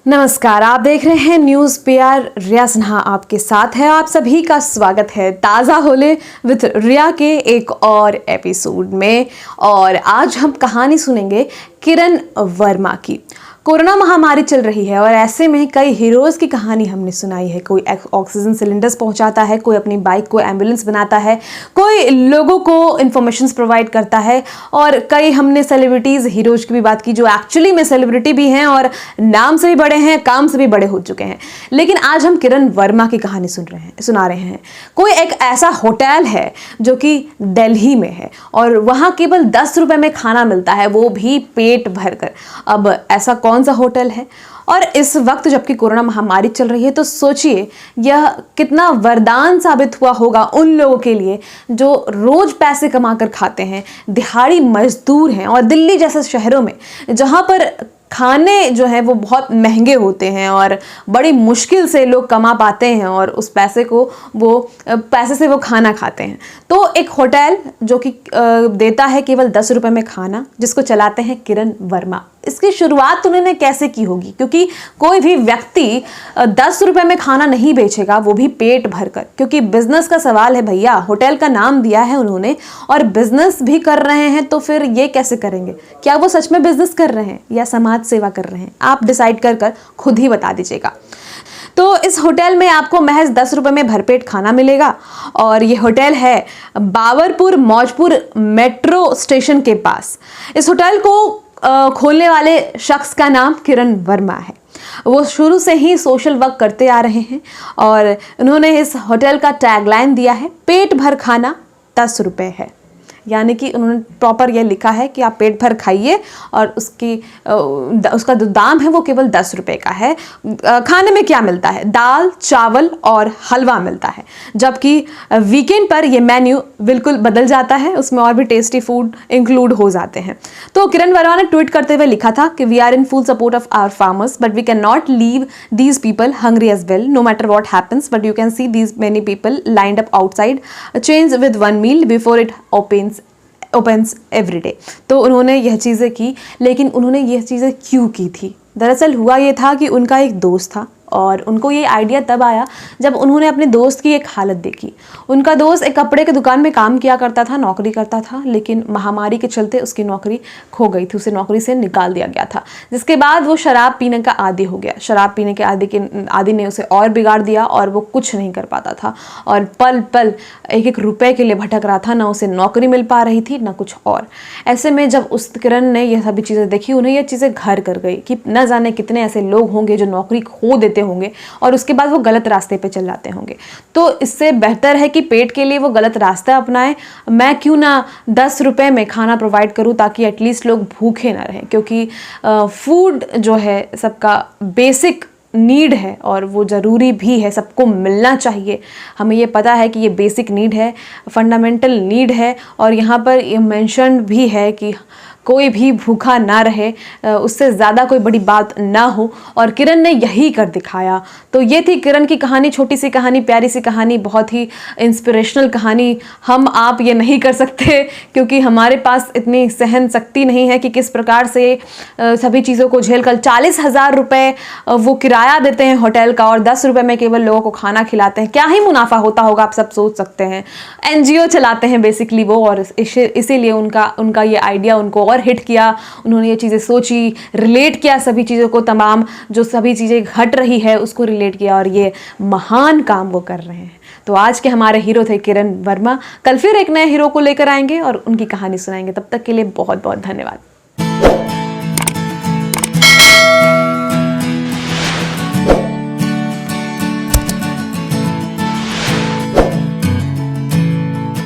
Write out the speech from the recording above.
नमस्कार, आप देख रहे हैं न्यूज़ पीआर। रिया सिन्हा आपके साथ है। आप सभी का स्वागत है ताज़ा होले विद रिया के एक और एपिसोड में। और आज हम कहानी सुनेंगे किरण वर्मा की। कोरोना महामारी चल रही है और ऐसे में कई हीरोज़ की कहानी हमने सुनाई है। कोई ऑक्सीजन सिलेंडर्स पहुंचाता है, कोई अपनी बाइक को एम्बुलेंस बनाता है, कोई लोगों को इन्फॉर्मेशंस प्रोवाइड करता है, और कई हमने सेलिब्रिटीज़ हीरोज़ की भी बात की जो एक्चुअली में सेलिब्रिटी भी हैं और नाम से भी बड़े हैं, काम से भी बड़े हो चुके हैं। लेकिन आज हम किरण वर्मा की कहानी सुना रहे हैं। कोई एक ऐसा होटल है जो कि दिल्ली में है और वहाँ केवल 10 रुपये में खाना मिलता है, वो भी पेट भरकर। अब ऐसा कौन सा होटल है? और इस वक्त जबकि कोरोना महामारी चल रही है तो सोचिए यह कितना वरदान साबित हुआ होगा उन लोगों के लिए जो रोज पैसे कमाकर खाते हैं, दिहाड़ी मजदूर हैं, और दिल्ली जैसे शहरों में जहां पर खाने जो है वो बहुत महंगे होते हैं और बड़ी मुश्किल से लोग कमा पाते हैं और उस पैसे से वो खाना खाते हैं। तो एक होटल जो कि देता है केवल 10 रुपये में खाना, जिसको चलाते हैं किरण वर्मा। इसकी शुरुआत उन्होंने कैसे की होगी? क्योंकि कोई भी व्यक्ति 10 रुपये में खाना नहीं बेचेगा, वो भी पेट भरकर, क्योंकि बिजनेस का सवाल है भैया। होटल का नाम दिया है उन्होंने और बिजनेस भी कर रहे हैं, तो फिर ये कैसे करेंगे? क्या वो सच में बिजनेस कर रहे हैं या समाज सेवा कर रहे हैं? आप डिसाइड कर खुद ही बता दीजिएगा। तो इस होटल में आपको महज 10 रुपये में भरपेट खाना मिलेगा और ये होटल है बाबरपुर मौजपुर मेट्रो स्टेशन के पास। इस होटल को खोलने वाले शख्स का नाम किरण वर्मा है। वो शुरू से ही सोशल वर्क करते आ रहे हैं और उन्होंने इस होटल का टैगलाइन दिया है, पेट भर खाना 10 रुपये है। यानी कि उन्होंने प्रॉपर ये लिखा है कि आप पेट भर खाइए और उसका जो दाम है वो केवल 10 रुपये का है। खाने में क्या मिलता है? दाल, चावल और हलवा मिलता है, जबकि वीकेंड पर ये मेन्यू बिल्कुल बदल जाता है, उसमें और भी टेस्टी फूड इंक्लूड हो जाते हैं। तो किरण वर्मा ने ट्वीट करते हुए लिखा था कि we are in full support of our farmers but we can not leave these people hungry as well no matter what happens, but you can see these many people lined up outside change with one meal before it opens every day. तो उन्होंने यह चीज़ें की, लेकिन उन्होंने यह चीज़ें क्यों की थी? दरअसल हुआ ये था कि उनका एक दोस्त था और उनको ये आइडिया तब आया जब उन्होंने अपने दोस्त की एक हालत देखी। उनका दोस्त एक कपड़े की दुकान में काम किया करता था, नौकरी करता था, लेकिन महामारी के चलते उसकी नौकरी खो गई थी, उसे नौकरी से निकाल दिया गया था, जिसके बाद वो शराब पीने का आदी हो गया। शराब पीने के आदी ने उसे और बिगाड़ दिया और वो कुछ नहीं कर पाता था और पल पल एक एक रुपए के लिए भटक रहा था। ना उसे नौकरी मिल पा रही थी ना कुछ और। ऐसे में जब उस किरण ने यह सभी चीज़ें देखी, उन्हें यह चीज़ें घर कर गई कि न जाने कितने ऐसे लोग होंगे जो नौकरी खो देते होंगे और उसके बाद वो गलत रास्ते पे चल जाते होंगे। तो इससे बेहतर है कि पेट के लिए वो गलत रास्ता अपनाएं। मैं क्यों ना 10 रुपये में खाना प्रोवाइड करूं ताकि एटलीस्ट लोग भूखे ना रहें, क्योंकि फूड जो है सबका बेसिक नीड है और वो ज़रूरी भी है, सबको मिलना चाहिए। हमें ये पता है कि ये बेसिक नीड है, फंडामेंटल नीड है, और यहाँ पर ये मेंशन भी है कि कोई भी भूखा ना रहे, उससे ज़्यादा कोई बड़ी बात ना हो, और किरण ने यही कर दिखाया। तो ये थी किरण की कहानी, छोटी सी कहानी, प्यारी सी कहानी, बहुत ही इंस्पिरेशनल कहानी। हम आप ये नहीं कर सकते क्योंकि हमारे पास इतनी सहन शक्ति नहीं है कि किस प्रकार से सभी चीज़ों को झेल कर 40,000 रुपये वो किराया देते हैं होटल का और 10 रुपये में केवल लोगों को खाना खिलाते हैं। क्या ही मुनाफा होता होगा, आप सब सोच सकते हैं। NGO चलाते हैं बेसिकली वो, और इसीलिए उनका ये आइडिया उनको और हिट किया। उन्होंने ये चीज़ें सोची, रिलेट किया सभी चीज़ों को, तमाम जो सभी चीज़ें घट रही है उसको रिलेट किया, और ये महान काम वो कर रहे हैं। तो आज के हमारे हीरो थे किरण वर्मा। कल फिर एक नए हीरो को लेकर आएंगे और उनकी कहानी सुनाएंगे। तब तक के लिए बहुत बहुत धन्यवाद।